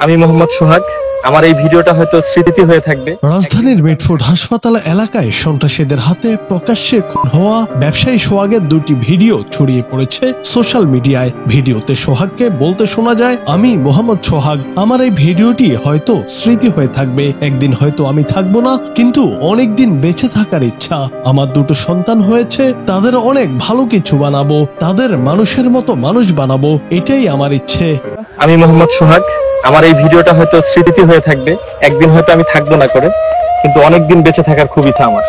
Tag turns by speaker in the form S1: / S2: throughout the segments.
S1: আমি মোহাম্মদ সোহাগ। আমার এই ভিডিওটা হয়তো স্মৃতি হয়ে থাকবে।
S2: রাজধানীর মিটফোর্ড হাসপাতাল এলাকায় সন্ত্রাসীদের হাতে প্রকাশ্যে খুন হওয়া ব্যবসায়ী সোহাগের দুটি ভিডিও ছড়িয়ে পড়েছে সোশ্যাল মিডিয়ায়। ভিডিওতে সোহাগকে বলতে শোনা যায়, আমি মোহাম্মদ সোহাগ, আমার এই ভিডিওটি হয়তো স্মৃতি হয়ে থাকবে। একদিন হয়তো আমি থাকবো না, কিন্তু অনেকদিন বেঁচে থাকার ইচ্ছা। আমার দুটো সন্তান হয়েছে, তাদের অনেক ভালো কিছু বানাবো, তাদের মানুষের মতো মানুষ বানাবো, এটাই আমার ইচ্ছে।
S1: আমি মোহাম্মদ সোহাগ। আমার এই ভিডিওটা হয়তো স্মৃতি হয়ে থাকবে। একদিন হয়তো আমি থাকবো না করে, কিন্তু অনেকদিন বেঁচে থাকার খুব ইচ্ছা আমার।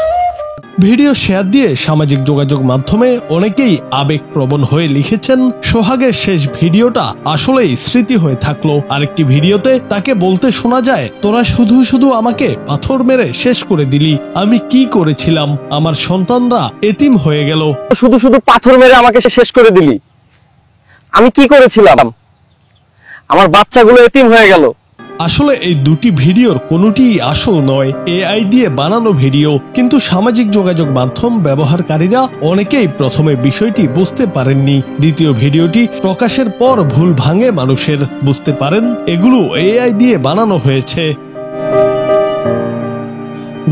S2: ভিডিও শেয়ার দিয়ে সামাজিক যোগাযোগ মাধ্যমে অনেকেই আবেগপ্রবণ হয়ে লিখেছেন, সোহাগের শেষ ভিডিওটা আসলেই স্মৃতি হয়ে থাকলো। আরেকটি ভিডিওতে তাকে বলতে শোনা যায়, তোরা শুধু শুধু আমাকে পাথর মেরে শেষ করে দিলি, আমি কি করেছিলাম, আমার সন্তানরা এতিম হয়ে গেল।
S1: শুধু শুধু পাথর মেরে আমাকে শেষ করে দিলি, আমি কি করেছিলাম, আমার বাচ্চাগুলো এতিম হয়ে গেল।
S2: আসলে এই দুটি ভিডিওর কোনোটিই আসল নয়, এআই দিয়ে বানানো ভিডিও। কিন্তু সামাজিক যোগাযোগ মাধ্যম ব্যবহারকারীরা অনেকেই প্রথমে বিষয়টি বুঝতে পারেননি। দ্বিতীয় ভিডিওটি প্রকাশের পর ভুল ভাঙে মানুষের, বুঝতে পারেন এগুলো এআই দিয়ে বানানো হয়েছে।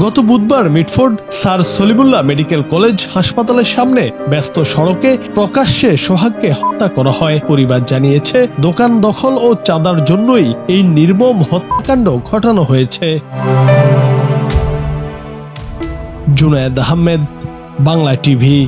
S2: গত বুধবার Mitford sir Salimullah medical college হাসপাতালের সামনে ব্যস্ত সড়কে প্রকাশ্যে সোহাগকে হত্যা করা হয়। পরিবার জানিয়েছে, দোকান দখল ও চাঁদার জন্যই এই নির্মম হত্যাকাণ্ড ঘটানো হয়েছে। জুনায়েদ আহমেদ, বাংলা টিভি।